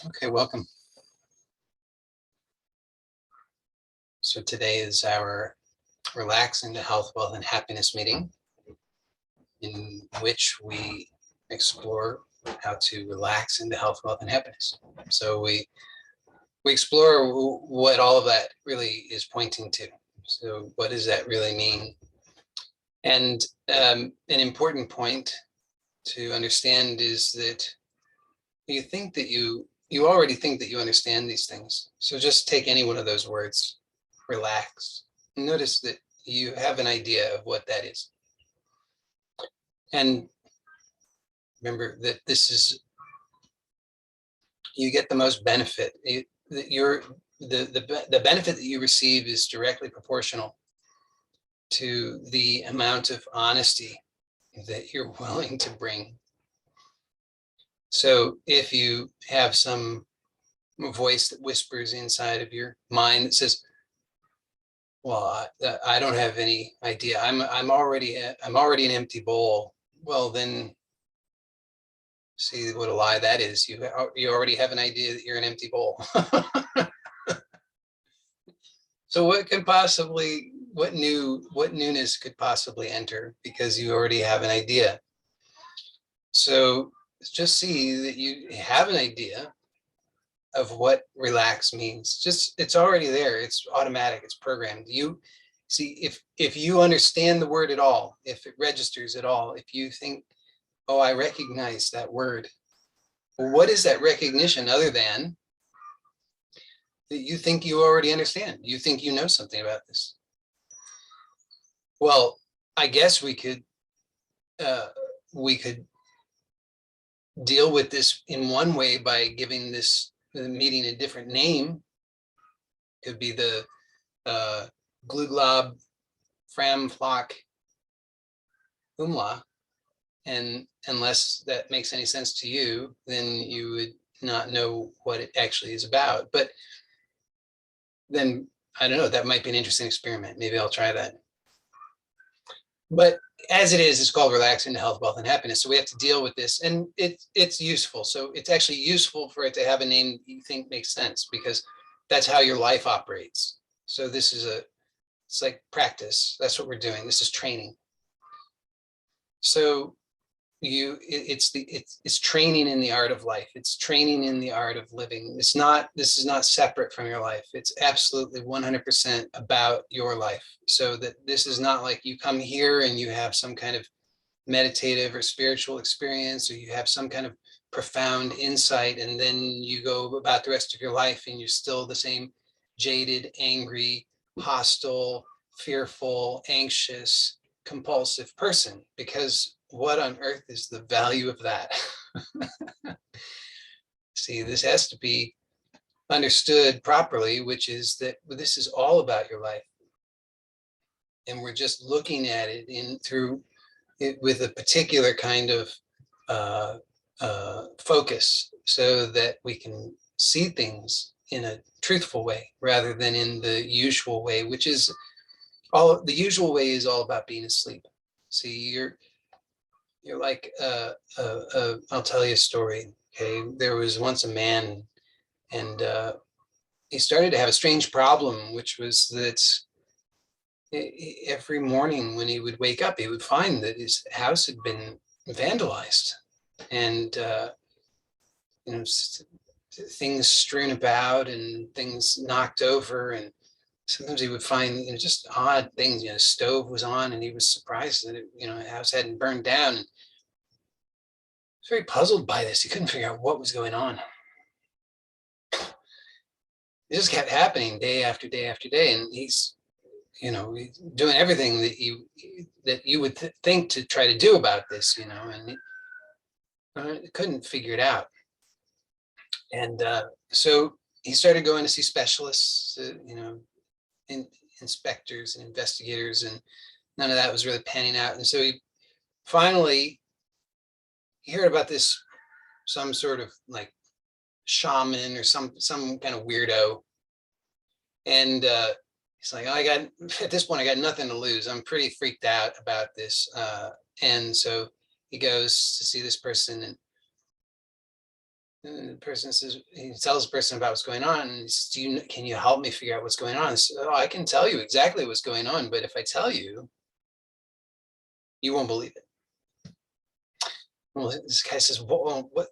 Okay, welcome. So today is our Relax into Health, Wealth, and Happiness meeting, in which we explore how to relax into health, wealth, and happiness. So we explore what all of that really is pointing to. So what does that really mean? And an important point to understand is that you think that you already think that you understand these things. So just take any one of those words, relax. Notice that you have an idea of what that is. And remember that this is, you get the most benefit. The benefit that you receive is directly proportional to the amount of honesty that you're willing to bring. So if you have some voice that whispers inside of your mind that says, well, I don't have any idea. I'm already an empty bowl. Well, then see what a lie that is. You already have an idea that you're an empty bowl. So what newness could possibly enter because you already have an idea? So just see that you have an idea of what relax means. It's already there. It's automatic. It's programmed. You see, if you understand the word at all, if it registers at all, if you think, oh, I recognize that word. Well, what is that recognition other than that you think you already understand? You think you know something about this. Well, I guess we could deal with this in one way by giving this meeting a different name. Could be the Gluglob Fram Flock Umla. And unless that makes any sense to you, then you would not know what it actually is about. But then, I don't know, that might be an interesting experiment. Maybe I'll try that. But as it is, it's called Relax into Health, Wealth, and Happiness. So we have to deal with this, and it's useful. So it's actually useful for it to have a name you think makes sense, because that's how your life operates. So this is it's like practice. That's what we're doing. This is training. So it's training in the art of life. It's training in the art of living. This is not separate from your life. It's absolutely 100% about your life. So that this is not like you come here and you have some kind of meditative or spiritual experience, or you have some kind of profound insight, and then you go about the rest of your life and you're still the same jaded, angry, hostile, fearful, anxious, compulsive person, because what on earth is the value of that? See, this has to be understood properly, which is that this is all about your life. And we're just looking at it through it with a particular kind of focus, so that we can see things in a truthful way rather than in the usual way, which is the usual way is all about being asleep. See, you're like, I'll tell you a story. Okay, there was once a man, and he started to have a strange problem, which was that every morning when he would wake up, he would find that his house had been vandalized, and things strewn about and things knocked over, and sometimes he would find just odd things. Stove was on, and he was surprised that the house hadn't burned down. And he was very puzzled by this. He couldn't figure out what was going on. It just kept happening day after day after day, and he's doing everything that you would think to try to do about this, and he couldn't figure it out. And so he started going to see specialists, inspectors and investigators, and none of that was really panning out. And so he finally heard about this, some sort of like shaman or some kind of weirdo. And he's like, at this point, I got nothing to lose. I'm pretty freaked out about this. And so he goes to see this person, and And the person says, he tells the person about what's going on, and he says, can you help me figure out what's going on? So, oh, I can tell you exactly what's going on, but if I tell you, you won't believe it. Well, this guy says, what, what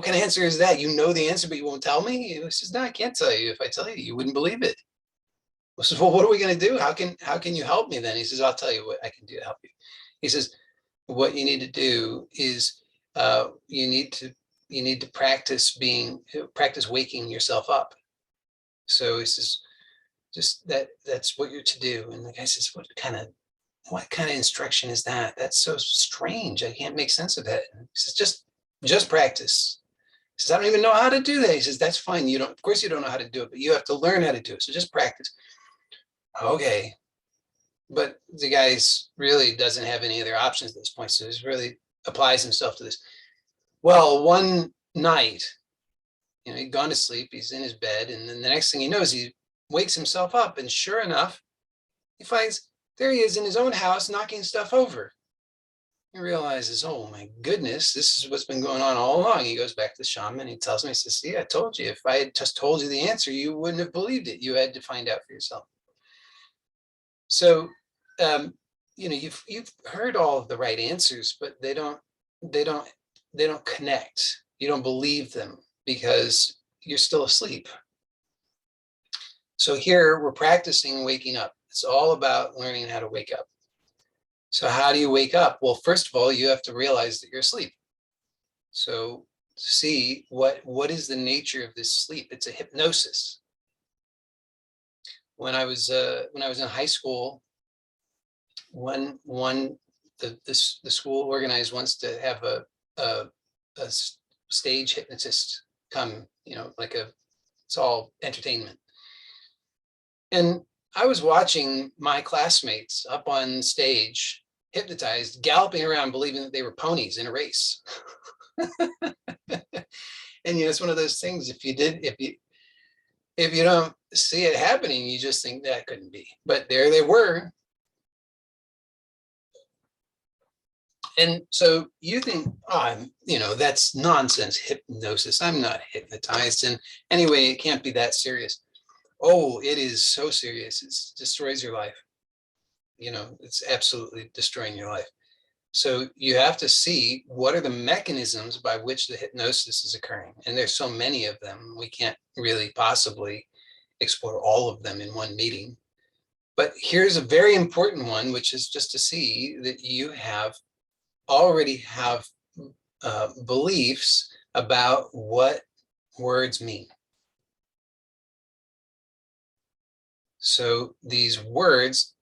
kind of answer is that? You know the answer, but you won't tell me? He says, no, I can't tell you. If I tell you, you wouldn't believe it. I says, well, what are we going to do? How can you help me then? He says, I'll tell you what I can do to help you. He says, what you need to do is you need to practice waking yourself up. So he says, just that's what you're to do. And the guy says, what kind of instruction is that? That's so strange. I can't make sense of that. He says, just practice. He says, I don't even know how to do that. He says, that's fine. Of course you don't know how to do it, but you have to learn how to do it. So just practice. Okay. But the guy really doesn't have any other options at this point. So he really applies himself to this. Well, one night, he'd gone to sleep, he's in his bed, and then the next thing he knows, he wakes himself up, and sure enough, he finds there he is in his own house knocking stuff over. He realizes, oh my goodness, this is what's been going on all along. He goes back to the shaman, he tells him, he says, see, I told you, if I had just told you the answer, you wouldn't have believed it. You had to find out for yourself. So, you've heard all of the right answers, but they don't connect. You don't believe them because you're still asleep. So here we're practicing waking up. It's all about learning how to wake up. So how do you wake up? Well, first of all, you have to realize that you're asleep. So see what is the nature of this sleep? It's a hypnosis. When I was in high school, the school organized wants to have a stage hypnotist come, it's all entertainment. And I was watching my classmates up on stage, hypnotized, galloping around, believing that they were ponies in a race. And it's one of those things, if you don't see it happening, you just think that couldn't be. But there they were. And so you think, that's nonsense, hypnosis. I'm not hypnotized. And anyway, it can't be that serious. Oh, it is so serious. It destroys your life. It's absolutely destroying your life. So you have to see what are the mechanisms by which the hypnosis is occurring. And there's so many of them. We can't really possibly explore all of them in one meeting. But here's a very important one, which is just to see that you already have beliefs about what words mean. So these words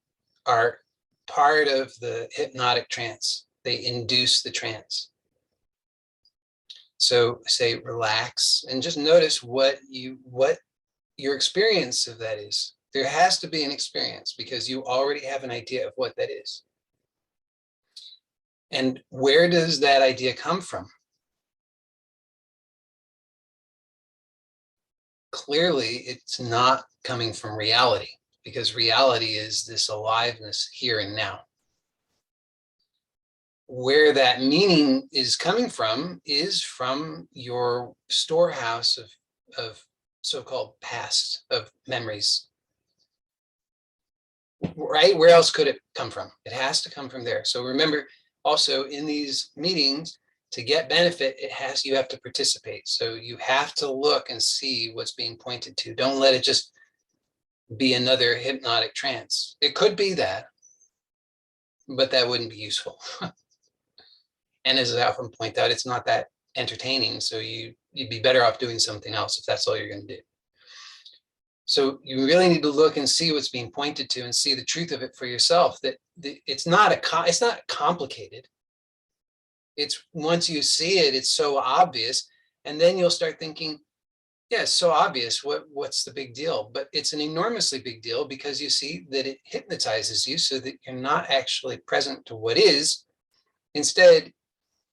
are part of the hypnotic trance. They induce the trance. So say relax and just notice what your experience of that is. There has to be an experience because you already have an idea of what that is. And where does that idea come from? Clearly, it's not coming from reality, because reality is this aliveness here and now. Where that meaning is coming from is from your storehouse of so-called past, of memories. Right? Where else could it come from? It has to come from there. So remember, also in these meetings, to get benefit, you have to participate. So you have to look and see what's being pointed to. Don't let it just be another hypnotic trance. It could be that, but that wouldn't be useful. And as I often point out, it's not that entertaining. So you'd be better off doing something else if that's all you're going to do. So you really need to look and see what's being pointed to and see the truth of it for yourself, that it's not complicated. It's once you see it, it's so obvious. And then you'll start thinking, yeah, it's so obvious. What's the big deal? But it's an enormously big deal because you see that it hypnotizes you so that you're not actually present to what is. Instead,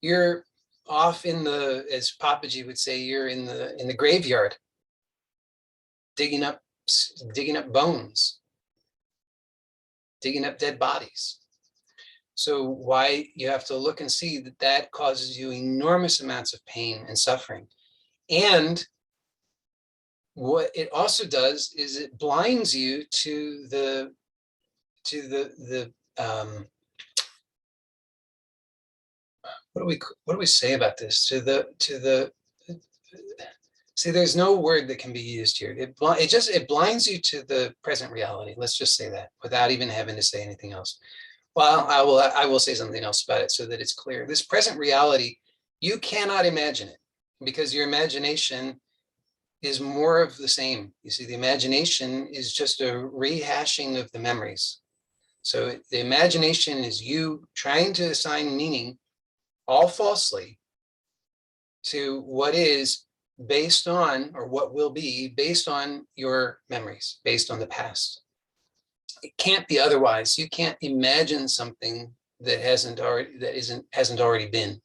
you're off as Papaji would say, you're in the graveyard, digging up bones, digging up dead bodies. So why you have to look and see that that causes you enormous amounts of pain and suffering. And what it also does is it blinds you to the what do we say about this, to the see, there's no word that can be used here. It blinds you to the present reality. Let's just say that without even having to say anything else. Well, I will say something else about it so that it's clear. This present reality, you cannot imagine it because your imagination is more of the same. You see, the imagination is just a rehashing of the memories. So the imagination is you trying to assign meaning, all falsely, to what is based on, or what will be based on your memories, based on the past. It can't be otherwise. You can't imagine something that hasn't already been.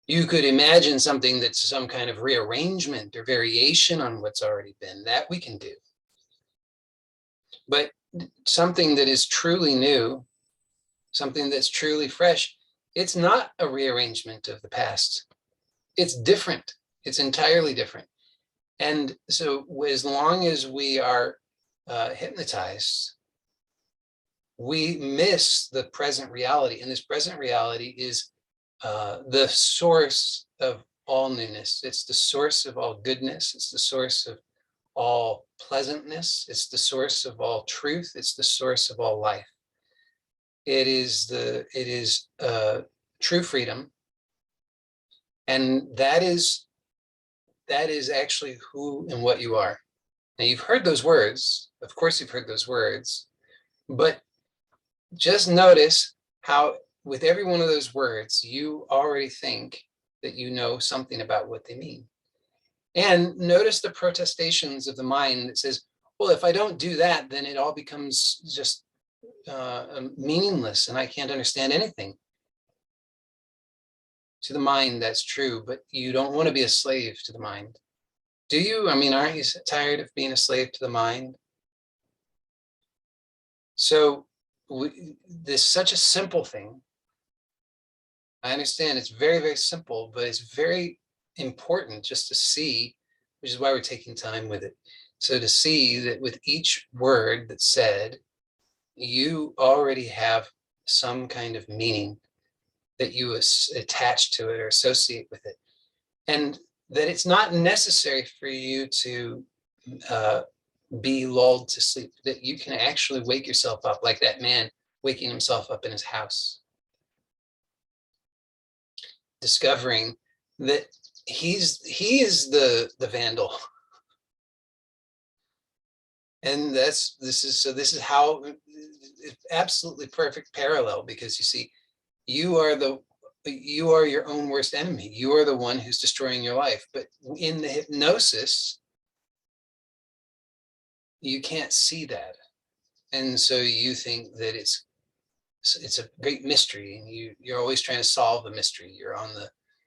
You could imagine something that's some kind of rearrangement or variation on what's already been. That we can do. But something that is truly new, something that's truly fresh, it's not a rearrangement of the past. It's different. It's entirely different. And so as long as we are hypnotized, we miss the present reality. And this present reality is the source of all newness. It's the source of all goodness. It's the source of all pleasantness. It's the source of all truth. It's the source of all life. It is true freedom. And that is actually who and what you are. Now, you've heard those words. Of course, you've heard those words. But just notice how with every one of those words, you already think that you know something about what they mean. And notice the protestations of the mind that says, well, if I don't do that, then it all becomes just meaningless and I can't understand anything. To the mind, that's true, but you don't want to be a slave to the mind. Do you? I mean, aren't you tired of being a slave to the mind? So this is such a simple thing. I understand it's very, very simple, but it's very important just to see, which is why we're taking time with it. So to see that with each word that's said, you already have some kind of meaning that you attach to it or associate with it. And that it's not necessary for you to be lulled to sleep, that you can actually wake yourself up like that man waking himself up in his house, discovering that he is the vandal. And this is how it's absolutely perfect parallel, because you see, you are your own worst enemy. You are the one who's destroying your life. But in the hypnosis, you can't see that. And so you think that it's a great mystery, and you're always trying to solve the mystery. You're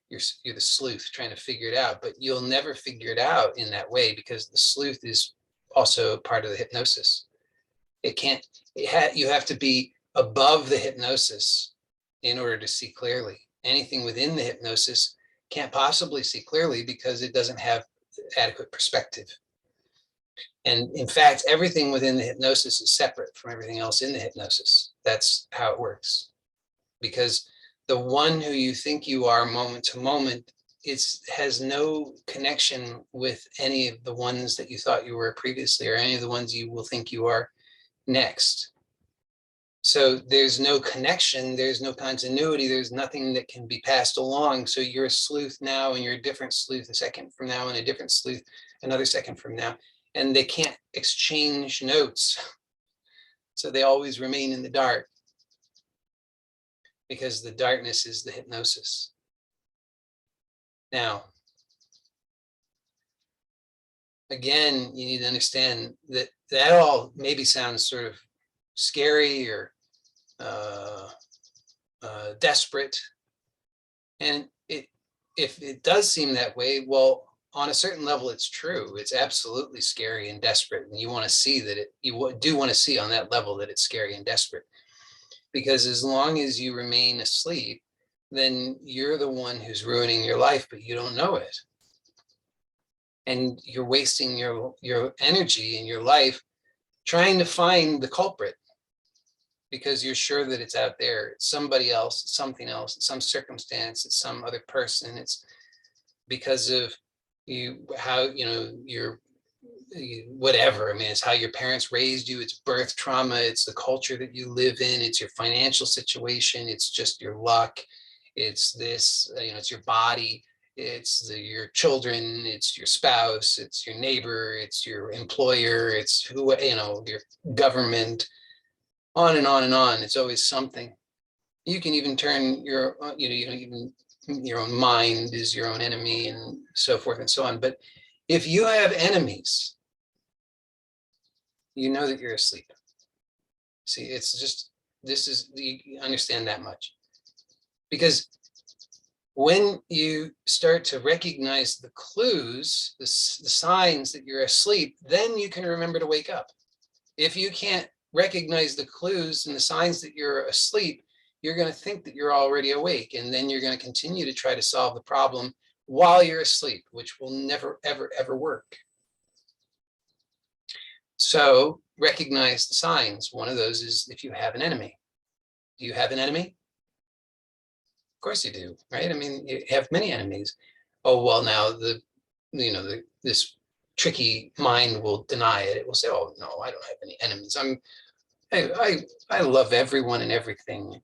the sleuth trying to figure it out, but you'll never figure it out in that way, because the sleuth is also part of the hypnosis. You have to be above the hypnosis in order to see clearly. Anything within the hypnosis can't possibly see clearly because it doesn't have adequate perspective. And in fact, everything within the hypnosis is separate from everything else in the hypnosis. That's how it works. Because the one who you think you are moment to moment has no connection with any of the ones that you thought you were previously, or any of the ones you will think you are next. So there's no connection, there's no continuity, there's nothing that can be passed along. So you're a sleuth now, and you're a different sleuth a second from now, and a different sleuth another second from now. And they can't exchange notes. So they always remain in the dark, because the darkness is the hypnosis. Now, again, you need to understand that that all maybe sounds sort of scary or desperate. And if it does seem that way, well, on a certain level, it's true. It's absolutely scary and desperate. And you want to see that you do want to see on that level that it's scary and desperate. Because as long as you remain asleep, then you're the one who's ruining your life, but you don't know it. And you're wasting your energy and your life trying to find the culprit, because you're sure that it's out there. It's somebody else, it's something else, it's some circumstance, it's some other person. It's because of how you're whatever. I mean, it's how your parents raised you, it's birth trauma, it's the culture that you live in, it's your financial situation, it's just your luck, it's this, it's your body, it's your children, it's your spouse, it's your neighbor, it's your employer, it's who, your government, on and on and on. It's always something. You can even turn your, even your own mind is your own enemy, and so forth and so on. But if you have enemies, you know that you're asleep. See, it's just, you understand that much. Because when you start to recognize the clues, the signs that you're asleep, then you can remember to wake up. If you can't recognize the clues and the signs that you're asleep, you're going to think that you're already awake. And then you're going to continue to try to solve the problem while you're asleep, which will never, ever, ever work. So recognize the signs. One of those is if you have an enemy. Do you have an enemy? Of course you do, right? I mean, you have many enemies. Oh, well, now this tricky mind will deny it. It will say, oh, no, I don't have any enemies. I love everyone and everything.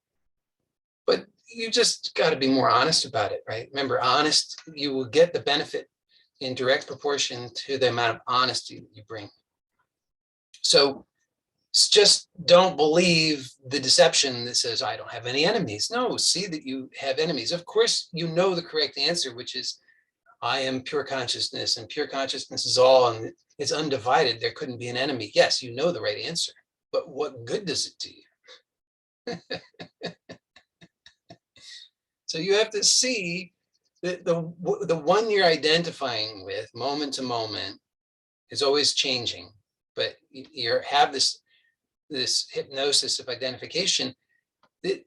But you just got to be more honest about it, right? Remember, honest, you will get the benefit in direct proportion to the amount of honesty that you bring. So just don't believe the deception that says, I don't have any enemies. No, see that you have enemies. Of course, you know the correct answer, which is, I am pure consciousness, and pure consciousness is all, and it's undivided. There couldn't be an enemy. Yes, you know the right answer, but what good does it do you? So you have to see that the one you're identifying with moment to moment is always changing, but you have this hypnosis of identification. The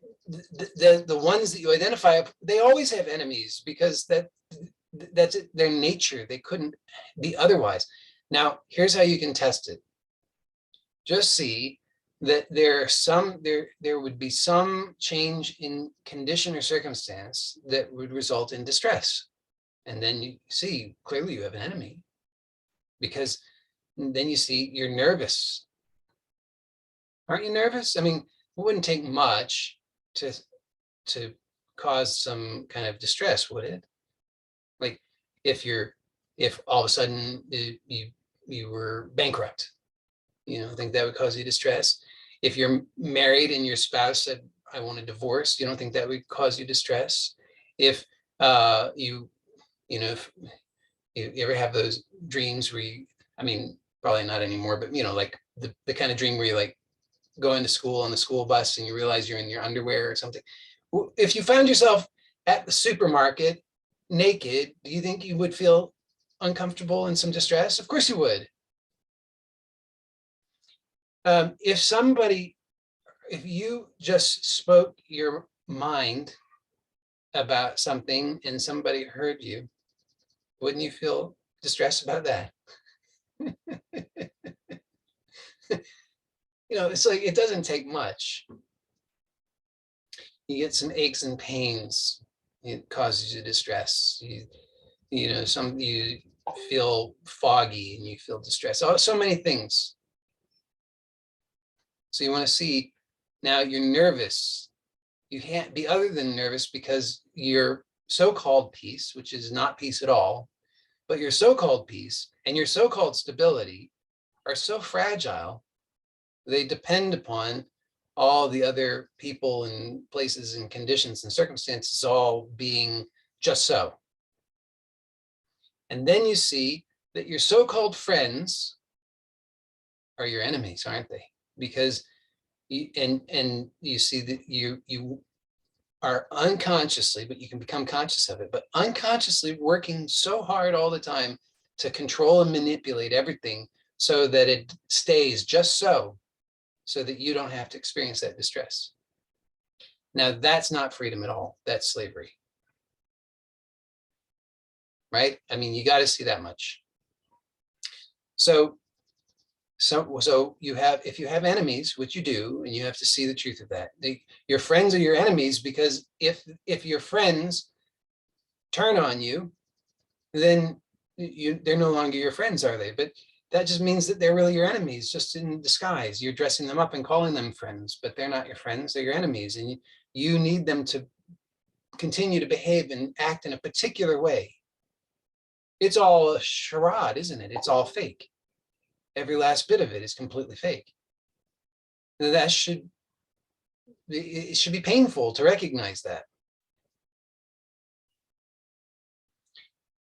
ones that you identify, they always have enemies, because that's their nature. They couldn't be otherwise. Now, here's how you can test it. Just see that there would be some change in condition or circumstance that would result in distress. And then you see, clearly you have an enemy, because then you see you're nervous. Aren't you nervous? I mean, it wouldn't take much to cause some kind of distress, would it? Like if all of a sudden you were bankrupt, I think that would cause you distress. If you're married and your spouse said, I want a divorce, you don't think that would cause you distress? If you ever have those dreams where I mean, probably not anymore, but like the kind of dream where you like going to school on the school bus and you realize you're in your underwear or something. If you found yourself at the supermarket naked, do you think you would feel uncomfortable and some distress? Of course you would. If you just spoke your mind about something and somebody heard you, wouldn't you feel distressed about that? It's like, it doesn't take much. You get some aches and pains, it causes you distress. You feel foggy and you feel distressed. Oh, so many things. So you want to see, now you're nervous. You can't be other than nervous, because your so-called peace, which is not peace at all, but your so-called peace and your so-called stability are so fragile. They depend upon all the other people and places and conditions and circumstances all being just so. And then you see that your so-called friends are your enemies, aren't they? Because you see that you are unconsciously, but you can become conscious of it, but unconsciously working so hard all the time to control and manipulate everything so that it stays just so that you don't have to experience that distress. Now, that's not freedom at all. That's slavery, right? I mean, you got to see that much. So you have, if you have enemies, which you do, and you have to see the truth of that. Your friends are your enemies, because if your friends turn on you, then they're no longer your friends, are they? But that just means that they're really your enemies, just in disguise. You're dressing them up and calling them friends, but they're not your friends, they're your enemies. And you need them to continue to behave and act in a particular way. It's all a charade, isn't it? It's all fake. Every last bit of it is completely fake. And it should be painful to recognize that.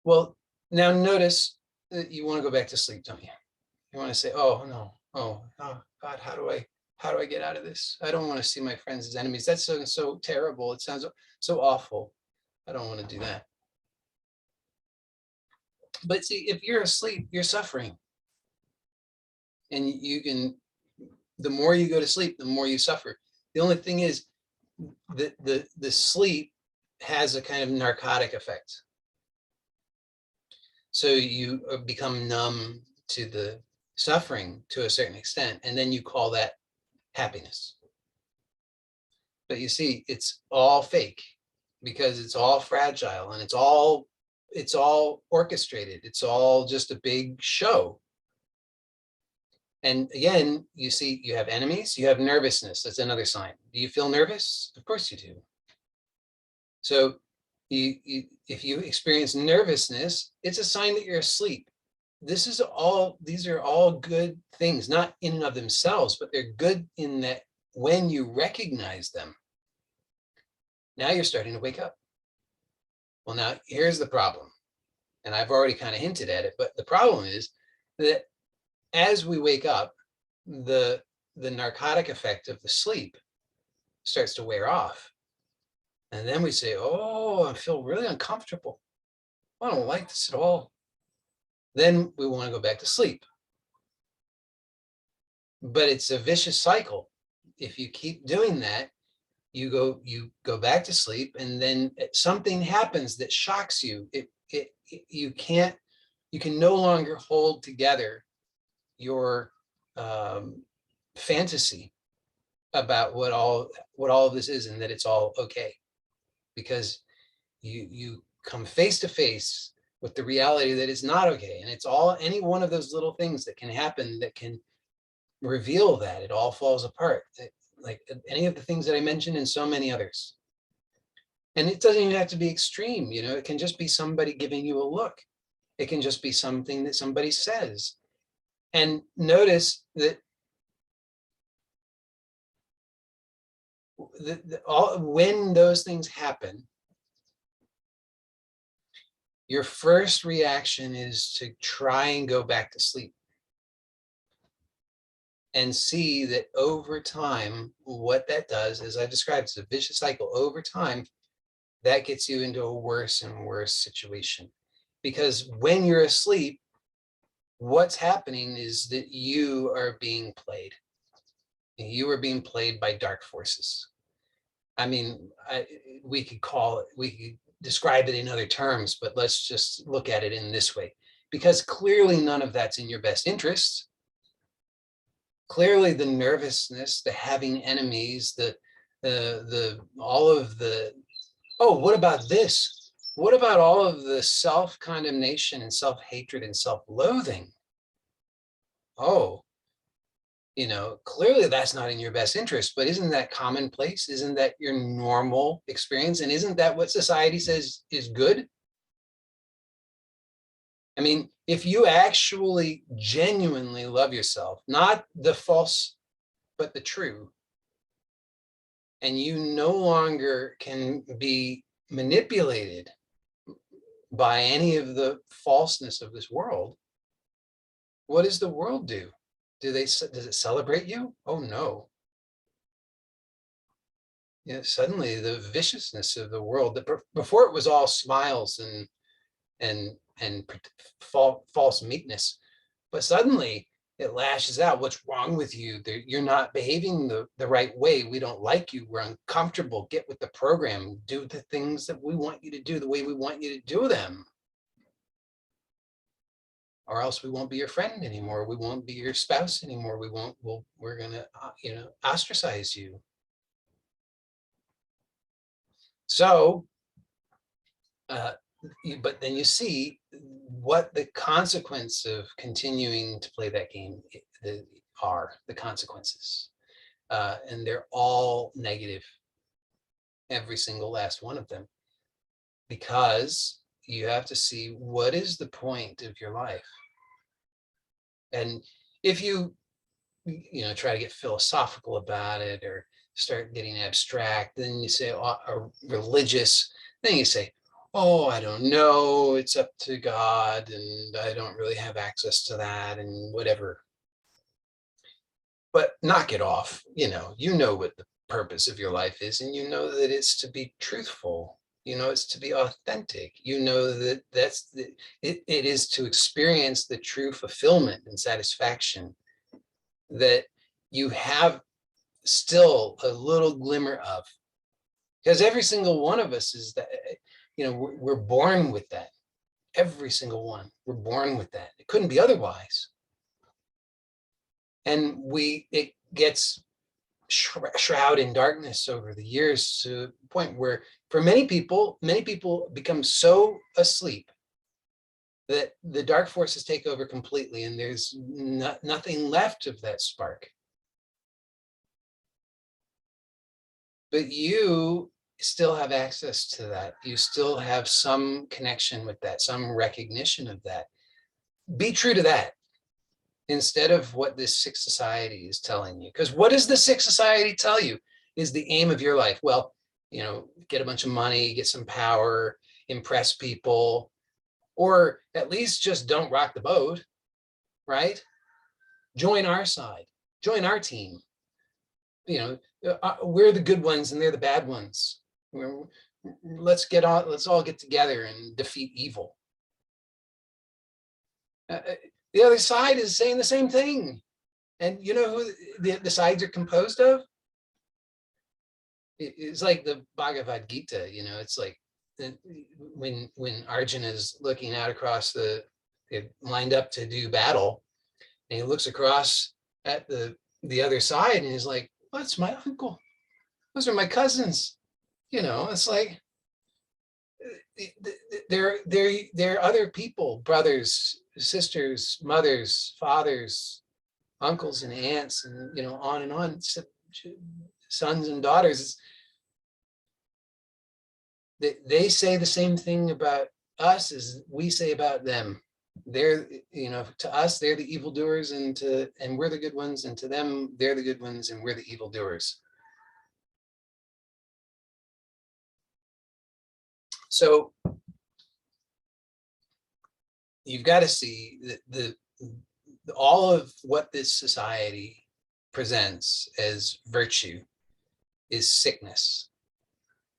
Well, now notice that you want to go back to sleep, don't you? You want to say, oh no, oh God, how do I get out of this? I don't want to see my friends as enemies. That's so terrible. It sounds so awful. I don't want to do that. But see, if you're asleep, you're suffering. And the more you go to sleep, the more you suffer. The only thing is that the sleep has a kind of narcotic effect. So you become numb to the suffering to a certain extent, and then you call that happiness. But you see, it's all fake, because it's all fragile, and it's all orchestrated. It's all just a big show. And again, you see, you have enemies, you have nervousness. That's another sign. Do you feel nervous? Of course you do. So if you experience nervousness, it's a sign that you're asleep. These are all good things, not in and of themselves, but they're good in that when you recognize them, now you're starting to wake up. Well, now here's the problem. And I've already kind of hinted at it, but the problem is that as we wake up, the narcotic effect of the sleep starts to wear off. And then we say, oh, I feel really uncomfortable. I don't like this at all. Then we want to go back to sleep. But it's a vicious cycle. If you keep doing that, you go back to sleep, and then something happens that shocks you. You can no longer hold together your fantasy about what all of this is, and that it's all okay, because you come face to face with the reality that it's not okay. And it's all, any one of those little things that can happen that can reveal that it all falls apart, like any of the things that I mentioned and so many others. And it doesn't even have to be extreme, it can just be somebody giving you a look. It can just be something that somebody says. And notice that when those things happen, your first reaction is to try and go back to sleep, and see that over time, what that does, as I described, it's a vicious cycle. Over time, that gets you into a worse and worse situation. Because when you're asleep, what's happening is that you are being played. You are being played by dark forces. I mean, we could describe it in other terms, but let's just look at it in this way. Because clearly none of that's in your best interest. Clearly the nervousness, the having enemies, all of the, oh, what about this? What about all of the self-condemnation and self-hatred and self-loathing? Oh, clearly that's not in your best interest, but isn't that commonplace? Isn't that your normal experience? And isn't that what society says is good? I mean, if you actually genuinely love yourself, not the false, but the true, and you no longer can be manipulated by any of the falseness of this world, what does the world do? Does it celebrate you? Oh no. Suddenly the viciousness of the world, that before it was all smiles and false meekness, but suddenly It lashes out. What's wrong with you? You're not behaving the right way. We don't like you. We're uncomfortable. Get with the program. Do the things that we want you to do the way we want you to do them. Or else we won't be your friend anymore. We won't be your spouse anymore. We're going to, ostracize you. So, but then you see what the consequence of continuing to play that game are, the consequences. And they're all negative, every single last one of them, because you have to see what is the point of your life. And if you try to get philosophical about it or start getting abstract, then you say, or religious, then you say, oh, I don't know, it's up to God and I don't really have access to that and whatever. But knock it off. You know what the purpose of your life is, and you know that it's to be truthful. It's to be authentic. That it is to experience the true fulfillment and satisfaction that you have still a little glimmer of. Because every single one of us is that, we're born with that. Every single one, we're born with that. It couldn't be otherwise. And it gets shrouded in darkness over the years to the point where for many people become so asleep that the dark forces take over completely and there's nothing left of that spark. But you still have access to that. You still have some connection with that, some recognition of that. Be true to that instead of what this sick society is telling you. Because what does the sick society tell you is the aim of your life? Well, get a bunch of money, get some power, impress people, or at least just don't rock the boat, right? Join our side, join our team. We're the good ones and they're the bad ones. Let's all get together and defeat evil. The other side is saying the same thing. And you know who the sides are composed of? It's like the Bhagavad Gita, it's like when Arjuna is looking out across they're lined up to do battle, and he looks across at the other side and he's like, that's my uncle. Those are my cousins. It's like they're other people, brothers, sisters, mothers, fathers, uncles and aunts, and on and on, sons and daughters. They say the same thing about us as we say about them. They're, to us, they're the evildoers, and we're the good ones, and to them, they're the good ones, and we're the evildoers. So you've got to see that all of what this society presents as virtue is sickness.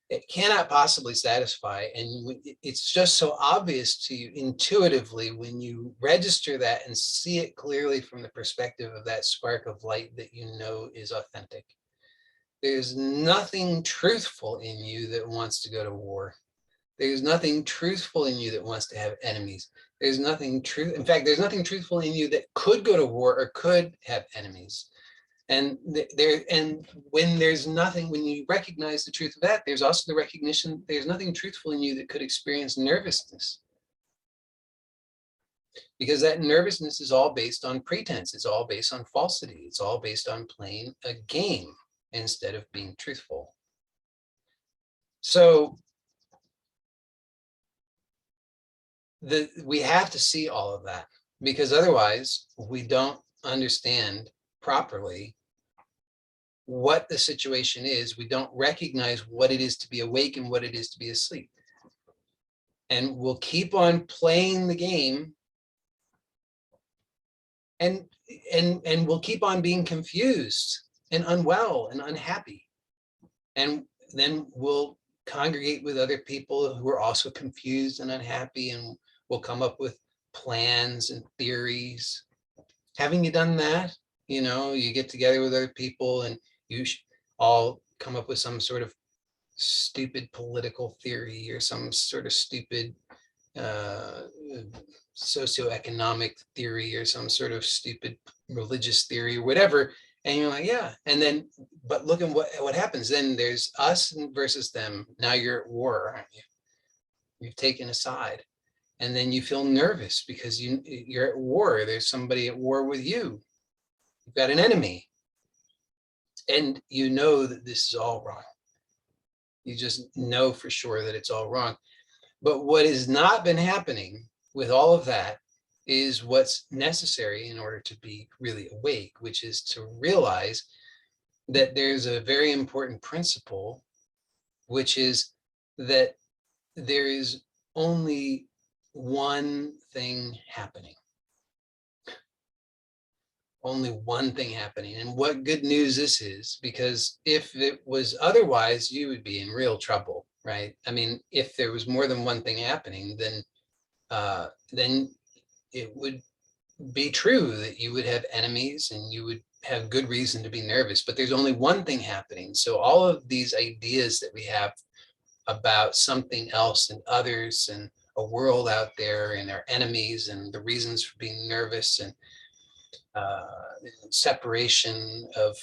It cannot possibly satisfy, and it's just so obvious to you intuitively when you register that and see it clearly from the perspective of that spark of light that is authentic. There's nothing truthful in you that wants to go to war. There's nothing truthful in you that wants to have enemies. There's nothing true. In fact, there's nothing truthful in you that could go to war or could have enemies. And when there's nothing, when you recognize the truth of that, there's also the recognition there's nothing truthful in you that could experience nervousness. Because that nervousness is all based on pretense. It's all based on falsity. It's all based on playing a game instead of being truthful. So we have to see all of that, because otherwise we don't understand properly what the situation is. We don't recognize what it is to be awake and what it is to be asleep. And we'll keep on playing the game, and we'll keep on being confused and unwell and unhappy. And then we'll congregate with other people who are also confused and unhappy, and we'll come up with plans and theories Having you done that, you get together with other people and you all come up with some sort of stupid political theory or some sort of stupid uh, socioeconomic theory or some sort of stupid religious theory or whatever. And you're like, yeah. And then, but look at what happens. Then there's us versus them. Now you're at war, aren't you? You've taken a side. And then you feel nervous because you're at war. There's somebody at war with you. You've got an enemy. And you know that this is all wrong. You just know for sure that it's all wrong. But what has not been happening with all of that is what's necessary in order to be really awake, which is to realize that there's a very important principle, which is that there is only one thing happening. Only one thing happening. And what good news this is, because if it was otherwise, you would be in real trouble, right? I mean, if there was more than one thing happening, then it would be true that you would have enemies and you would have good reason to be nervous, but there's only one thing happening. So all of these ideas that we have about something else and others and a world out there and our enemies and the reasons for being nervous and uh, separation of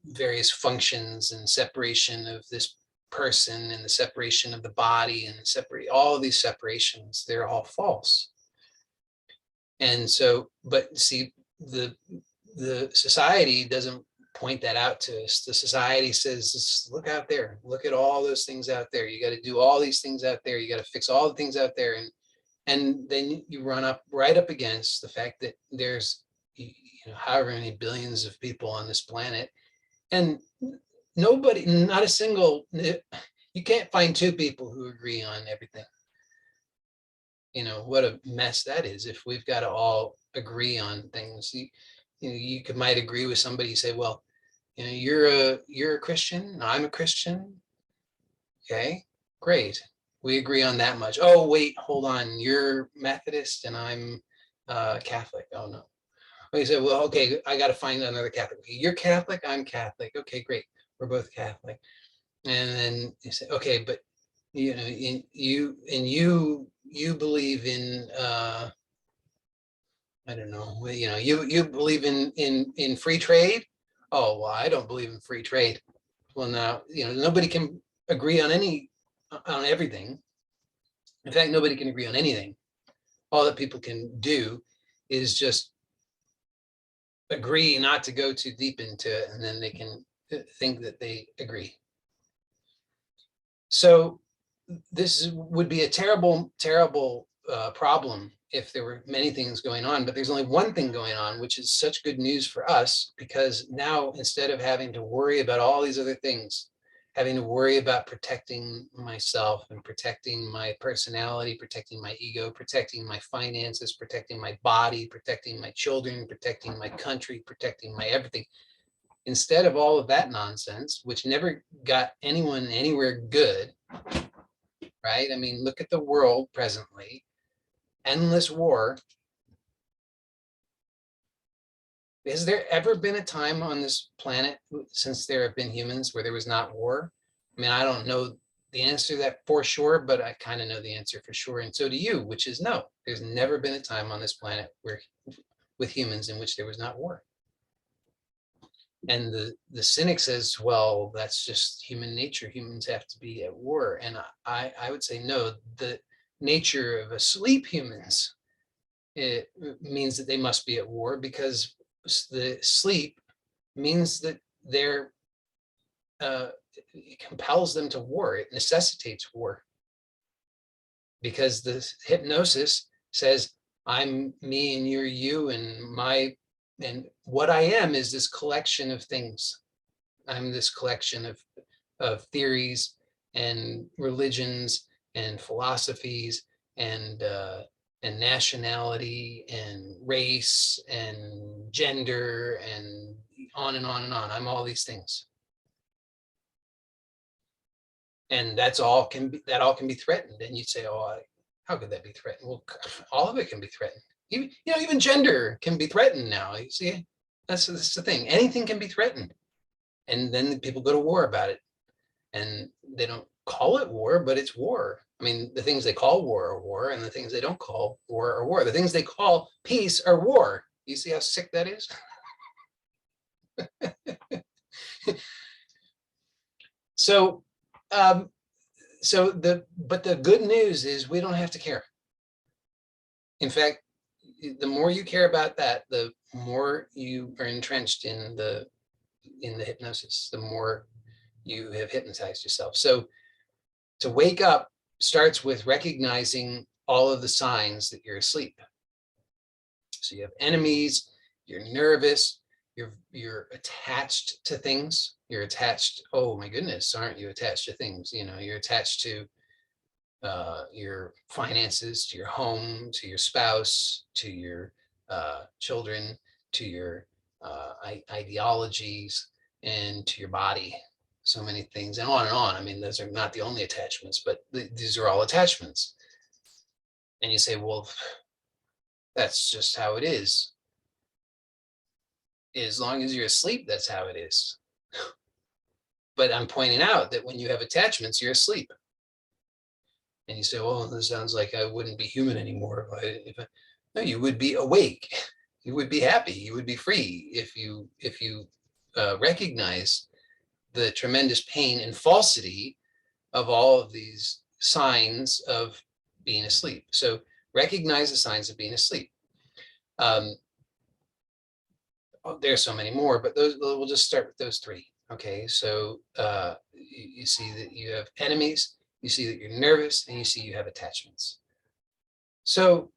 various functions and separation of this person and the separation of the body and separate all of these separations, they're all false. And so, but see, the society doesn't point that out to us. The society says, look out there, look at all those things out there. You got to do all these things out there. You got to fix all the things out there. And then you run up right up against the fact that there's, however many billions of people on this planet, and nobody, not a single, you can't find two people who agree on everything. What a mess that is if we've got to all agree on things. You might agree with somebody, you say, well, you're a Christian, I'm a Christian. Okay, great. We agree on that much. Oh, wait, hold on. You're Methodist and I'm Catholic. Oh, no. You say, well, okay, I got to find another Catholic. You're Catholic, I'm Catholic. Okay, great. We're both Catholic. And then you say, okay, but you believe in I don't know, you believe in free trade. Oh, well, I don't believe in free trade. Well, now, nobody can agree on everything. In fact, nobody can agree on anything. All that people can do is just agree not to go too deep into it, and then they can think that they agree. So this would be a terrible, terrible problem if there were many things going on, but there's only one thing going on, which is such good news for us, because now instead of having to worry about all these other things, having to worry about protecting myself and protecting my personality, protecting my ego, protecting my finances, protecting my body, protecting my children, protecting my country, protecting my everything, instead of all of that nonsense, which never got anyone anywhere good, right? I mean, look at the world presently, endless war. Has there ever been a time on this planet since there have been humans where there was not war? I mean, I don't know the answer to that for sure, but I kind of know the answer for sure. And so do you, which is no, there's never been a time on this planet where with humans in which there was not war. And the cynic says, well, that's just human nature. Humans have to be at war. And I would say, no, the nature of asleep humans, it means that they must be at war, because the sleep means that they're, it compels them to war. It necessitates war. Because the hypnosis says, I'm me and you're you, and what I am is this collection of things. I'm this collection of theories and religions and philosophies and nationality and race and gender and on and on and on. I'm all these things. And that all can be threatened. And you'd say, oh, how could that be threatened? Well, all of it can be threatened. Even gender can be threatened now. You see, that's the thing. Anything can be threatened, and then people go to war about it, and they don't call it war, but it's war. I mean, the things they call war are war, and the things they don't call war are war. The things they call peace are war. You see how sick that is? So, but the good news is we don't have to care. In fact, the more you care about that, the more you are entrenched in the hypnosis, the more you have hypnotized yourself. So to wake up starts with recognizing all of the signs that you're asleep. So you have enemies, you're nervous, you're attached to things. You're attached, oh my goodness, aren't you attached to things? You're attached to your finances, to your home, to your spouse, to your children, to your ideologies, and to your body. So many things, and on and on. I mean, those are not the only attachments, but these are all attachments. And you say, well, that's just how it is. As long as you're asleep, that's how it is. But I'm pointing out that when you have attachments, you're asleep. And you say, well, this sounds like I wouldn't be human anymore. No, you would be awake. You would be happy. You would be free if you recognize the tremendous pain and falsity of all of these signs of being asleep. So recognize the signs of being asleep. There are so many more, but we'll just start with those three. Okay, so you see that you have enemies, you see that you're nervous, and you see you have attachments. So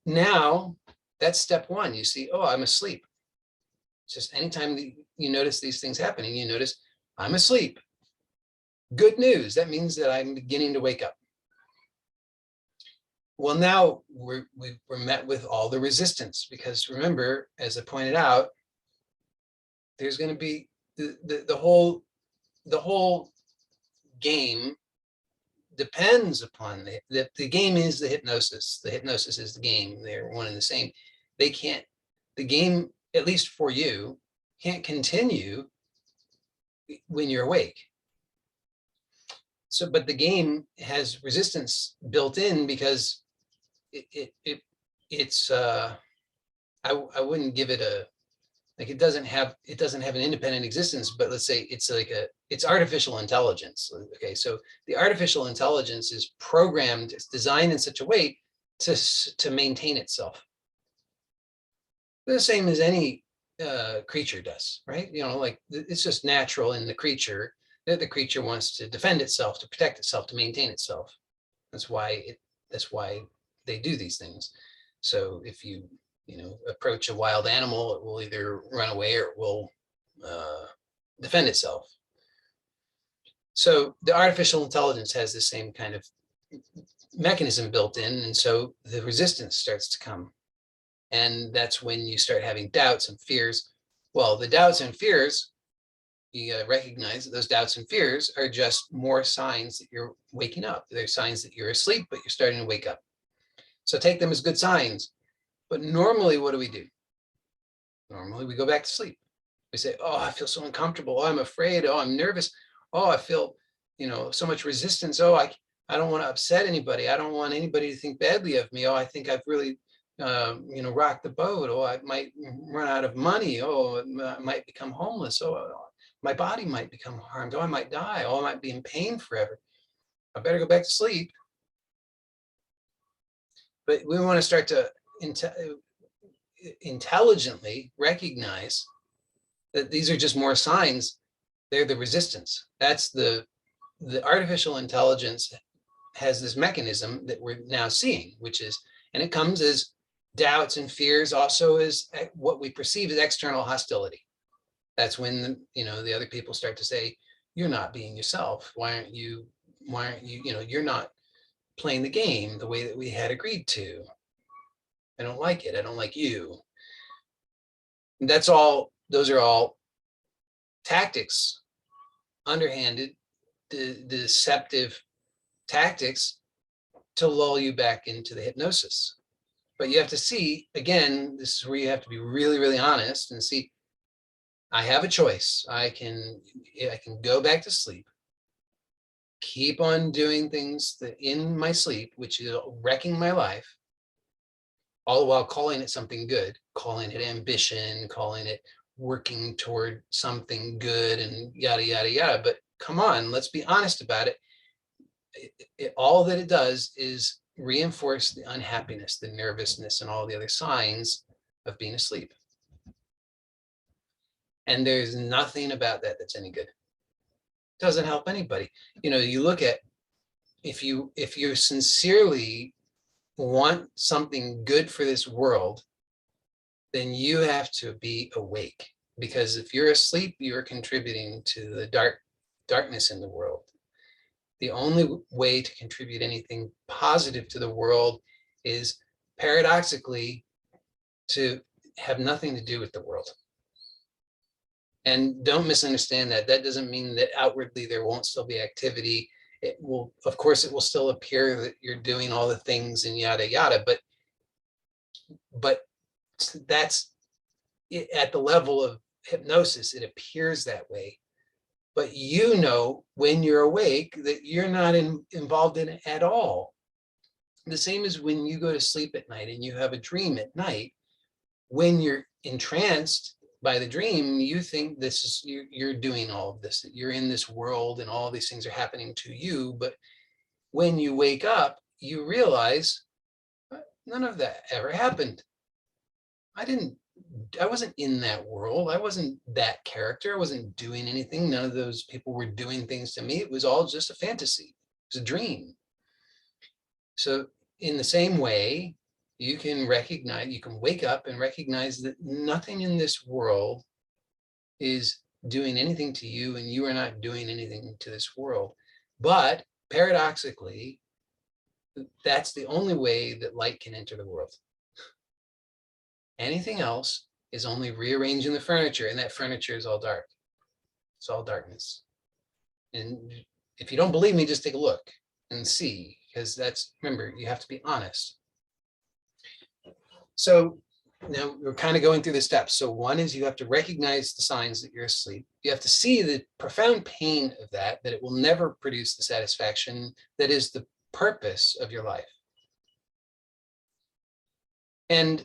now that's step one. You see, oh, I'm asleep. Just anytime that you notice these things happening, you notice I'm asleep. Good news. That means that I'm beginning to wake up. Well, now we're met with all the resistance, because remember, as I pointed out, there's going to be the whole game depends upon the game is the hypnosis. The hypnosis is the game. They're one and the same. The game, at least for you, can't continue when you're awake. So, but the game has resistance built in, because it's I wouldn't give it a, like, it doesn't have an independent existence, but let's say it's artificial intelligence. Okay, so the artificial intelligence is programmed, it's designed in such a way to maintain itself. The same as any creature does, right? Like, it's just natural in the creature that the creature wants to defend itself, to protect itself, to maintain itself. That's why they do these things. So if you approach a wild animal, it will either run away or it will defend itself. So the artificial intelligence has the same kind of mechanism built in, and so the resistance starts to come. And that's when you start having doubts and fears. Well, the doubts and fears, you gotta recognize that those doubts and fears are just more signs that you're waking up. They're signs that you're asleep, but you're starting to wake up. So take them as good signs. But normally, what do? Normally, we go back to sleep. We say, oh, I feel so uncomfortable. Oh, I'm afraid. Oh, I'm nervous. Oh, I feel, so much resistance. Oh, I don't want to upset anybody. I don't want anybody to think badly of me. Oh, I think I've really, rocked the boat. Oh, I might run out of money. Oh, I might become homeless. Oh, my body might become harmed. Oh, I might die. Oh, I might be in pain forever. I better go back to sleep. But we want to start to intelligently recognize that these are just more signs. They're the resistance. That's the artificial intelligence has this mechanism that we're now seeing, which is, and it comes as doubts and fears, also as what we perceive as external hostility. That's when the other people start to say, you're not being yourself. Why aren't you, you're not playing the game the way that we had agreed to. I don't like it. I don't like you. And those are all tactics, underhanded, deceptive tactics to lull you back into the hypnosis. But you have to see, again, this is where you have to be really, really honest and see, I have a choice. I can go back to sleep, keep on doing things that in my sleep, which is wrecking my life, all the while calling it something good, calling it ambition, calling it working toward something good and yada, yada, yada. But come on, let's be honest about it. All that it does is reinforce the unhappiness, the nervousness, and all the other signs of being asleep. And there's nothing about that that's any good. It doesn't help anybody. You know, you look at, if you sincerely want something good for this world, then you have to be awake. Because if you're asleep, you're contributing to the darkness in the world. The only way to contribute anything positive to the world is, paradoxically, to have nothing to do with the world. And don't misunderstand that. That doesn't mean that outwardly there won't still be activity. It will, of course, it will still appear that you're doing all the things and yada, yada, but that's it, at the level of hypnosis, it appears that way. But you know, when you're awake, that you're not involved in it at all. The same as when you go to sleep at night and you have a dream at night. When you're entranced by the dream, you think this is, you're doing all of this, that you're in this world and all these things are happening to you. But when you wake up, you realize none of that ever happened. I wasn't in that world. I wasn't that character. I wasn't doing anything. None of those people were doing things to me. It was all just a fantasy. It was a dream. So in the same way, you can wake up and recognize that nothing in this world is doing anything to you, and you are not doing anything to this world. But paradoxically, that's the only way that light can enter the world. Anything else is only rearranging the furniture, and that furniture is all dark. It's all darkness. And if you don't believe me, just take a look and see, because that's, remember, you have to be honest. So now we're kind of going through the steps. So one is you have to recognize the signs that you're asleep. You have to see the profound pain of that it will never produce the satisfaction that is the purpose of your life. And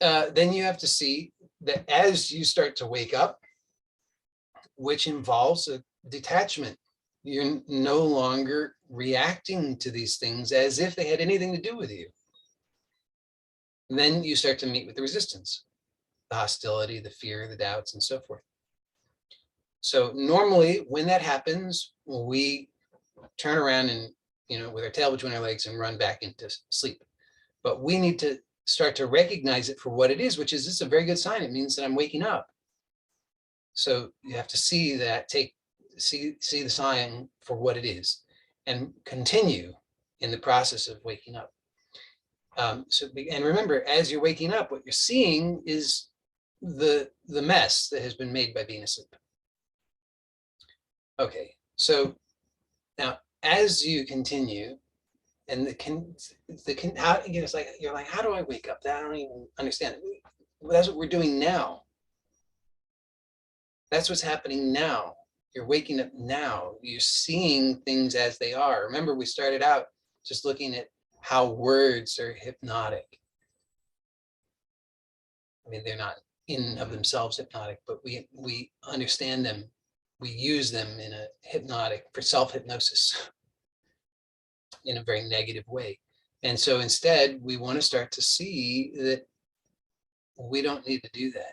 then you have to see that as you start to wake up, which involves a detachment, you're no longer reacting to these things as if they had anything to do with you. And then you start to meet with the resistance, the hostility, the fear, the doubts, and so forth. So normally when that happens, we turn around and, with our tail between our legs and run back into sleep. But we need to start to recognize it for what it is, which is, this is a very good sign. It means that I'm waking up. So you have to see that, see the sign for what it is, and continue in the process of waking up. And remember, as you're waking up, what you're seeing is the mess that has been made by being asleep. Okay, so now as you continue, and it's like, you're like, how do I wake up? I don't even understand it. Well, that's what we're doing now. That's what's happening now. You're waking up now. You're seeing things as they are. Remember, we started out just looking at how words are hypnotic. I mean, they're not in and of themselves hypnotic, but we understand them. We use them in a hypnotic, for self-hypnosis, in a very negative way. And so instead, we want to start to see that we don't need to do that.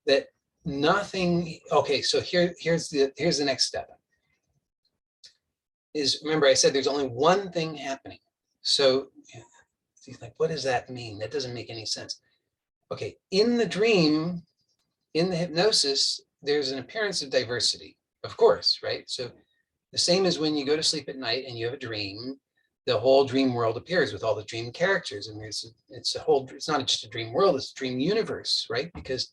That nothing, okay, so here's the next step. Is, remember, I said there's only one thing happening. So he's like, what does that mean? That doesn't make any sense. Okay, in the dream, in the hypnosis, there's an appearance of diversity, of course, right? So the same as when you go to sleep at night and you have a dream, the whole dream world appears with all the dream characters. And it's not just a dream world, it's a dream universe, right? Because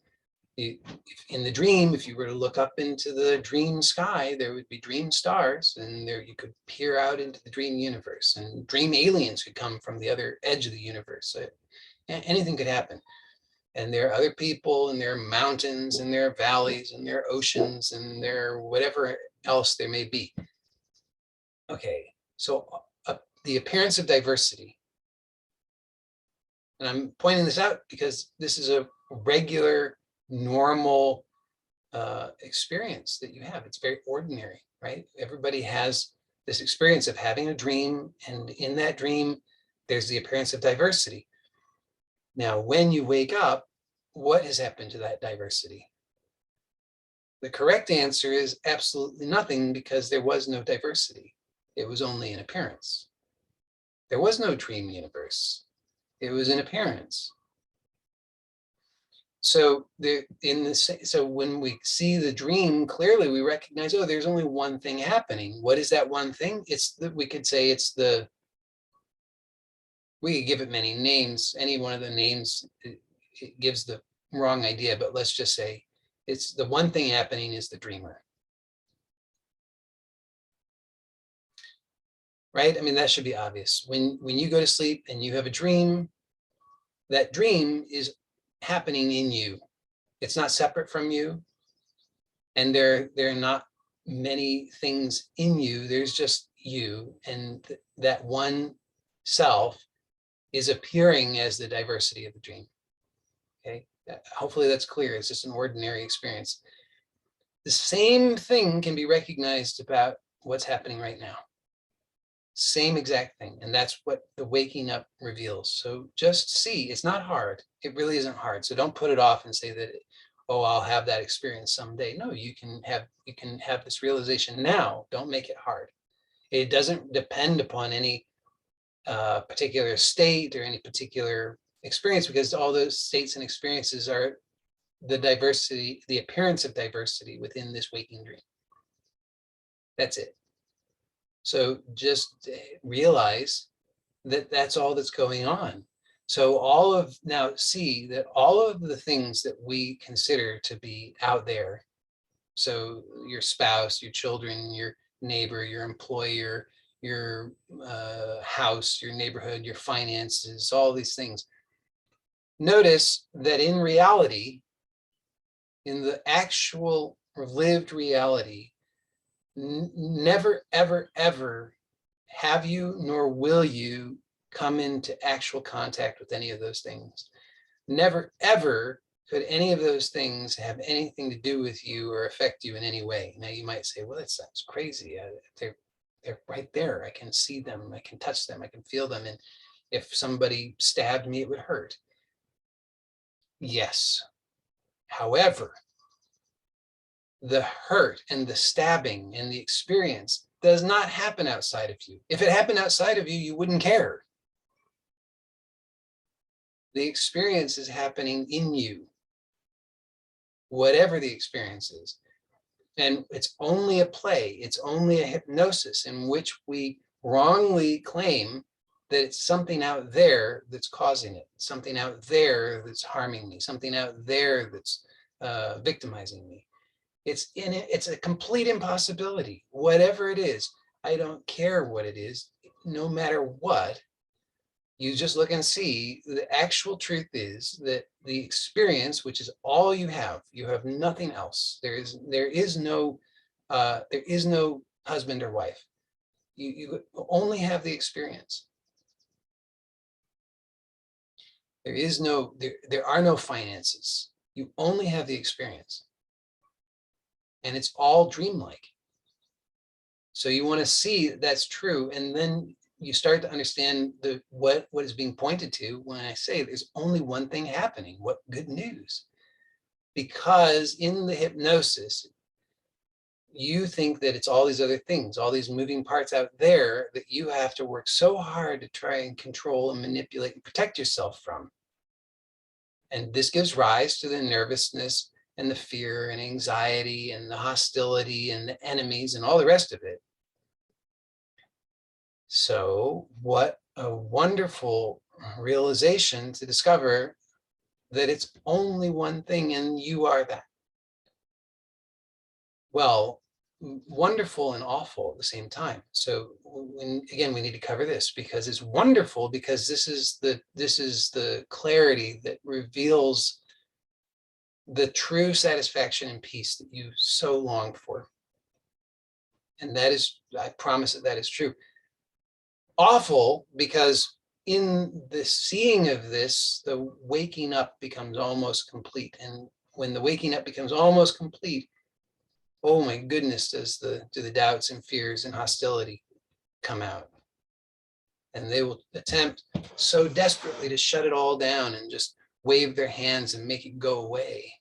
In the dream, if you were to look up into the dream sky, there would be dream stars, and there you could peer out into the dream universe, and dream aliens could come from the other edge of the universe. So anything could happen. And there are other people, and there are mountains, and there are valleys, and there are oceans, and there are whatever else there may be. Okay, so the appearance of diversity. And I'm pointing this out because this is a regular, normal experience that you have. It's very ordinary, right? Everybody has this experience of having a dream, and in that dream, there's the appearance of diversity. Now, when you wake up, what has happened to that diversity? The correct answer is absolutely nothing, because there was no diversity. It was only an appearance. There was no dream universe. It was an appearance. So so when we see the dream clearly, we recognize, oh, there's only one thing happening. What is that one thing? We could say we could give it many names. Any one of the names, it gives the wrong idea, but let's just say it's the one thing happening is the dreamer. Right? I mean, that should be obvious. When you go to sleep and you have a dream, that dream is happening in you. It's not separate from you. And there are not many things in you. There's just you. And that one self is appearing as the diversity of the dream. Okay. Hopefully that's clear. It's just an ordinary experience. The same thing can be recognized about what's happening right now. Same exact thing. And that's what the waking up reveals. So just see, it's not hard. It really isn't hard. So don't put it off and say that, oh, I'll have that experience someday. No, you can have this realization now. Don't make it hard. It doesn't depend upon any particular state or any particular experience, because all those states and experiences are the diversity, the appearance of diversity within this waking dream. That's it. So just realize that that's all that's going on. So now see that all of the things that we consider to be out there, so your spouse, your children, your neighbor, your employer, your house, your neighborhood, your finances, all these things. Notice that in reality, in the actual lived reality, never, ever, ever have you, nor will you come into actual contact with any of those things. Never, ever could any of those things have anything to do with you or affect you in any way. Now you might say, well, that sounds crazy. They're right there. I can see them. I can touch them. I can feel them. And if somebody stabbed me, it would hurt. Yes. However, the hurt and the stabbing and the experience does not happen outside of you. If it happened outside of you, you wouldn't care. The experience is happening in you, whatever the experience is. And it's only a play, it's only a hypnosis in which we wrongly claim that it's something out there that's causing it, something out there that's harming me, something out there that's victimizing me. It's a complete impossibility. Whatever it is, I don't care what it is, no matter what. You just look and see, the actual truth is that the experience, which is all you have nothing else. There is no husband or wife. You only have the experience. There are no finances. You only have the experience. And it's all dreamlike. So you want to see that that's true, and then you start to understand what is being pointed to when I say there's only one thing happening. What good news? Because in the hypnosis, you think that it's all these other things, all these moving parts out there that you have to work so hard to try and control and manipulate and protect yourself from. And this gives rise to the nervousness and the fear and anxiety and the hostility and the enemies and all the rest of it. So what a wonderful realization to discover that it's only one thing and you are that. Well, wonderful and awful at the same time. So again, we need to cover this because it's wonderful, because this is the clarity that reveals the true satisfaction and peace that you so long for. And that is, I promise that is true. Awful because in the seeing of this, the waking up becomes almost complete. And when the waking up becomes almost complete, oh my goodness, do the doubts and fears and hostility come out. And they will attempt so desperately to shut it all down and just wave their hands and make it go away.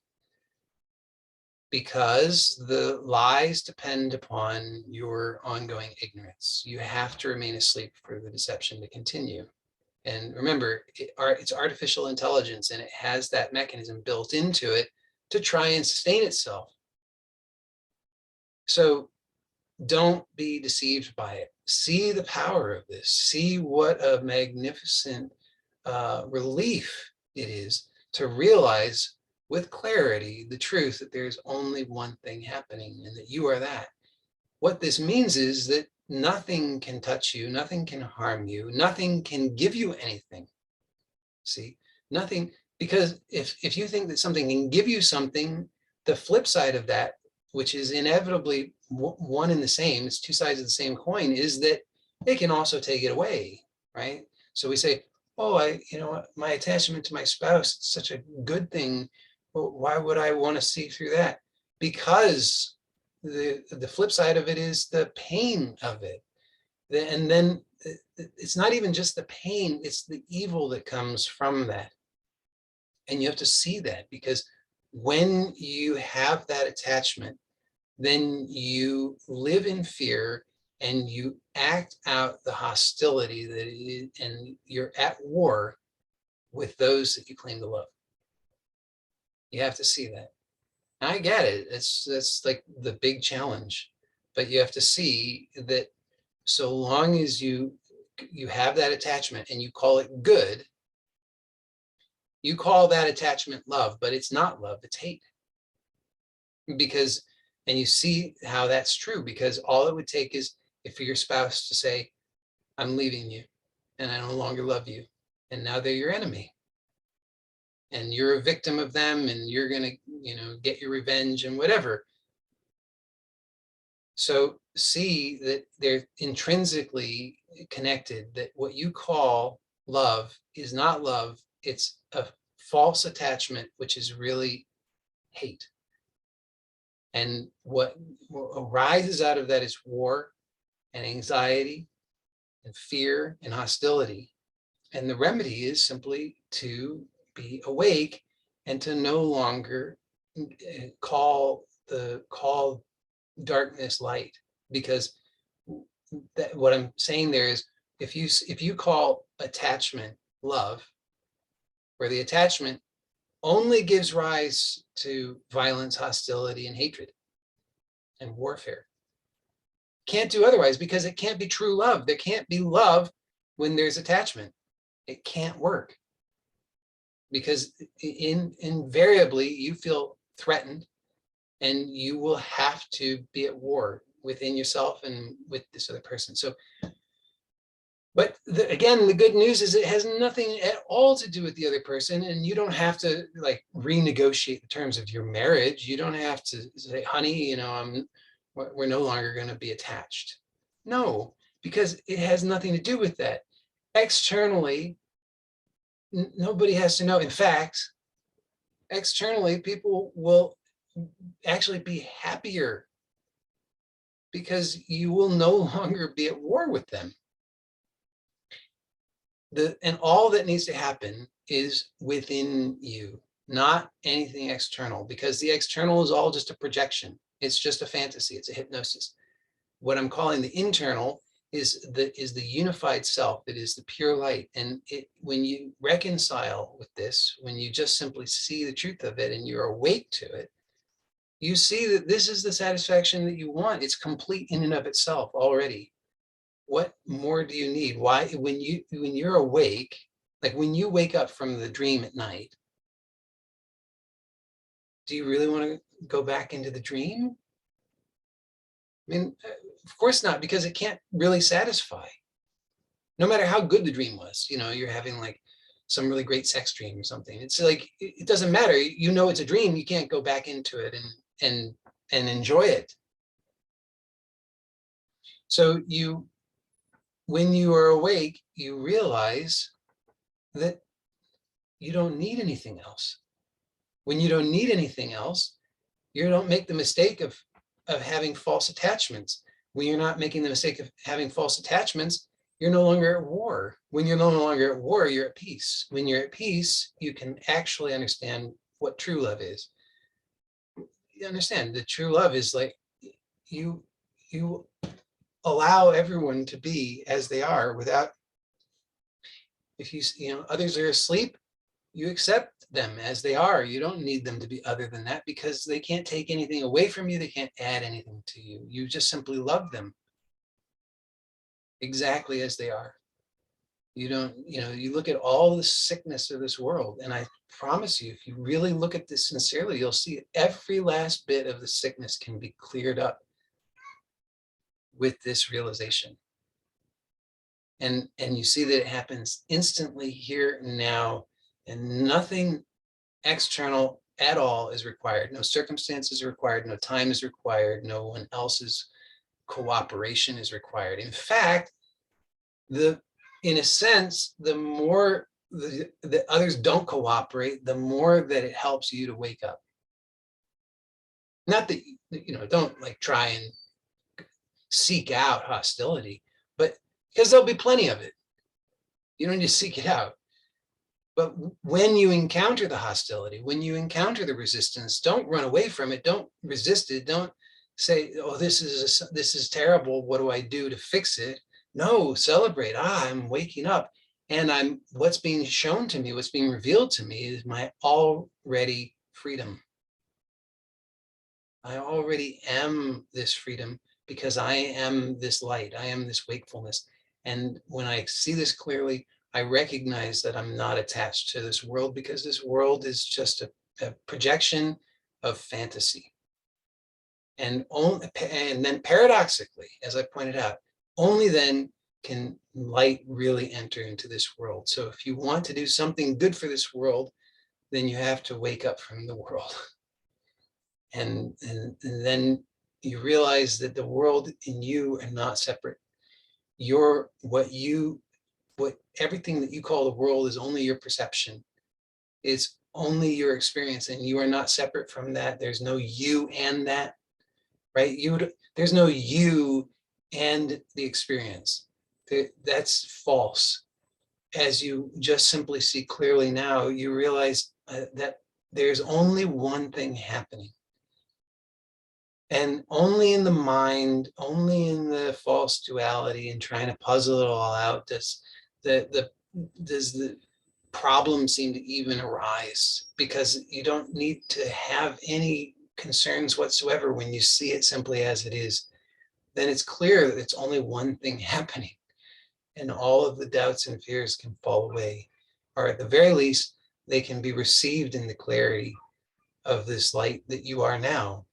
Because the lies depend upon your ongoing ignorance. You have to remain asleep for the deception to continue. And remember, it's artificial intelligence, and it has that mechanism built into it to try and sustain itself. So don't be deceived by it. See the power of this. See what a magnificent relief it is to realize with clarity the truth that there's only one thing happening and that you are that. What this means is that nothing can touch you, nothing can harm you, nothing can give you anything. See, nothing, because if you think that something can give you something, the flip side of that, which is inevitably one and the same, it's two sides of the same coin, is that it can also take it away, right? So we say, oh, my attachment to my spouse, it's such a good thing. Well, why would I want to see through that? Because the flip side of it is the pain of it. And then it's not even just the pain, it's the evil that comes from that. And you have to see that, because when you have that attachment, then you live in fear and you act out the hostility that is, and you're at war with those that you claim to love. You have to see that. And I get it. That's like the big challenge, but you have to see that so long as you have that attachment and you call it good, you call that attachment love, but it's not love, it's hate. Because, and you see how that's true, because all it would take is for your spouse to say, I'm leaving you and I no longer love you. And now they're your enemy. And you're a victim of them and you're going to, get your revenge and whatever. So see that they're intrinsically connected, that what you call love is not love. It's a false attachment, which is really hate. And what arises out of that is war and anxiety and fear and hostility. And the remedy is simply to be awake and to no longer call darkness light, because what I'm saying there is, if you call attachment love, where the attachment only gives rise to violence, hostility, and hatred and warfare. Can't do otherwise, because it can't be true love. There can't be love when there's attachment. It can't work, because invariably you feel threatened and you will have to be at war within yourself and with this other person. So, but again, the good news is it has nothing at all to do with the other person, and you don't have to like renegotiate the terms of your marriage. You don't have to say, honey, we're no longer going to be attached. No, because it has nothing to do with that. Externally, nobody has to know. In fact, externally, people will actually be happier because you will no longer be at war with them. And all that needs to happen is within you, not anything external, because the external is all just a projection. It's just a fantasy. It's a hypnosis. What I'm calling the internal is the unified self. It is the pure light. And when you reconcile with this, when you just simply see the truth of it and you're awake to it, you see that this is the satisfaction that you want. It's complete in and of itself already. What more do you need? Why, when you're awake, like when you wake up from the dream at night, Do you really want to go back into the dream? I mean, of course not, because it can't really satisfy. No matter how good the dream was, you're having like some really great sex dream or something. It's like, it doesn't matter. It's a dream. You can't go back into it and enjoy it. So when you are awake, you realize that you don't need anything else. When you don't need anything else, you don't make the mistake of having false attachments. When you're not making the mistake of having false attachments, you're no longer at war. When you're no longer at war, you're at peace. When you're at peace, you can actually understand what true love is. You understand that true love is like you allow everyone to be as they are without, if others are asleep, you accept them as they are. You don't need them to be other than that, because they can't take anything away from you. They can't add anything to you. You just simply love them exactly as they are. You don't, you look at all the sickness of this world, and I promise you, if you really look at this sincerely, you'll see every last bit of the sickness can be cleared up with this realization. And you see that it happens instantly here and now, and nothing external at all is required. No circumstances are required. No time is required. No one else's cooperation is required. In fact, in a sense, the more the others don't cooperate, the more that it helps you to wake up. Not that, don't like try and seek out hostility, but because there'll be plenty of it. You don't need to seek it out. But when you encounter the hostility, when you encounter the resistance, don't run away from it. Don't resist it. Don't say, oh, this is terrible. What do I do to fix it? No, celebrate. I'm waking up, and what's being shown to me, what's being revealed to me is my already freedom. I already am this freedom because I am this light. I am this wakefulness. And when I see this clearly, I recognize that I'm not attached to this world, because this world is just a projection of fantasy. And then paradoxically, as I pointed out, only then can light really enter into this world. So if you want to do something good for this world, then you have to wake up from the world. And then you realize that the world and you are not separate. Everything that you call the world is only your perception. It's only your experience, and you are not separate from that. There's no you and that, right? There's no you and the experience. That's false. As you just simply see clearly now, you realize that there's only one thing happening. And only in the mind, only in the false duality and trying to puzzle it all out does the problem seem to even arise, because you don't need to have any concerns whatsoever when you see it simply as it is. Then it's clear that it's only one thing happening, and all of the doubts and fears can fall away, or at the very least, they can be received in the clarity of this light that you are now.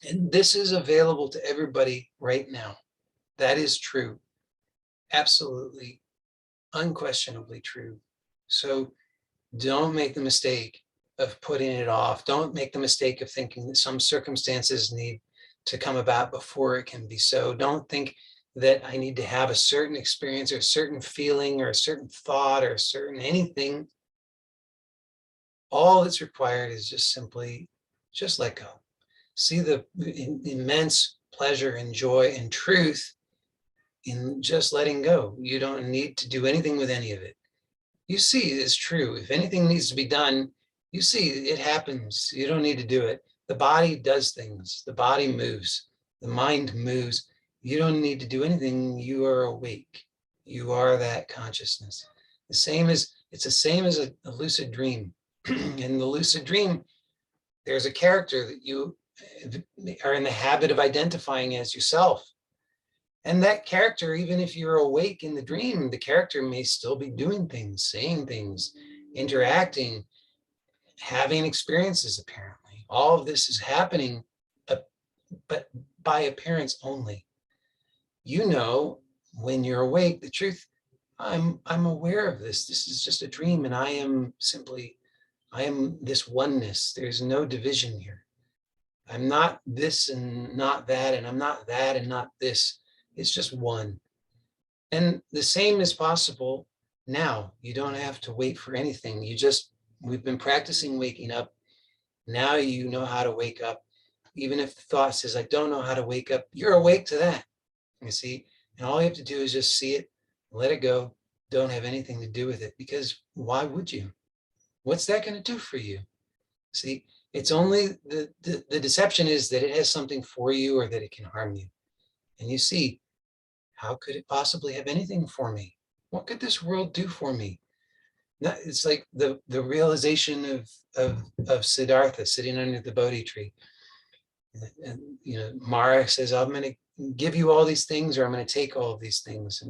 And this is available to everybody right now. That is true. Absolutely, unquestionably true. So don't make the mistake of putting it off. Don't make the mistake of thinking that some circumstances need to come about before it can be so. Don't think that I need to have a certain experience or a certain feeling or a certain thought or a certain anything. All that's required is just simply just let go. See the immense pleasure and joy and truth in just letting go. You don't need to do anything with any of it. You see, it's true. If anything needs to be done, you see it happens. You don't need to do it. The body does things. The body moves. The mind moves. You don't need to do anything. You are awake. You are that consciousness. It's the same as a lucid dream. In the lucid dream, there's a character that you are in the habit of identifying as yourself. And that character, even if you're awake in the dream, the character may still be doing things, saying things, interacting, having experiences, apparently. all of this is happening, but by appearance only. You know, when you're awake, the truth, I'm aware of this. This is just a dream, and I am this oneness. There's no division here. I'm not this and not that, and I'm not that and not this. It's just one. And the same is possible now. You don't have to wait for anything. We've been practicing waking up. Now you know how to wake up. Even if the thought says, I don't know how to wake up, you're awake to that. You see? And all you have to do is just see it, let it go. Don't have anything to do with it, because why would you? What's that going to do for you? See, it's only the deception is that it has something for you or that it can harm you. And you see, how could it possibly have anything for me? What could this world do for me? It's like the realization of Siddhartha sitting under the Bodhi tree. And Mara says, I'm going to give you all these things, or I'm going to take all of these things.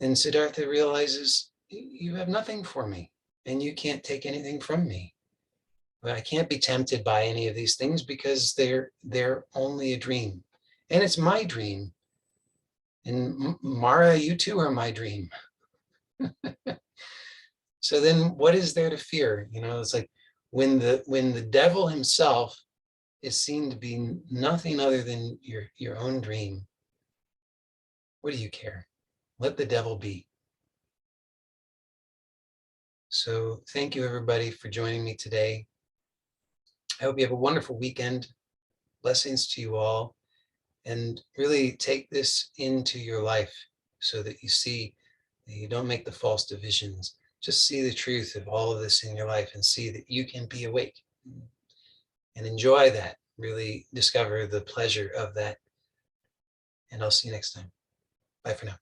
And Siddhartha realizes, you have nothing for me, and you can't take anything from me. I can't be tempted by any of these things because they're only a dream. And it's my dream. And Mara, you too are my dream. So then what is there to fear? It's like when the devil himself is seen to be nothing other than your own dream. What do you care? Let the devil be. So thank you, everybody, for joining me today. I hope you have a wonderful weekend. Blessings to you all. And really take this into your life so that you see that you don't make the false divisions. Just see the truth of all of this in your life and see that you can be awake and enjoy that. Really discover the pleasure of that. And I'll see you next time. Bye for now.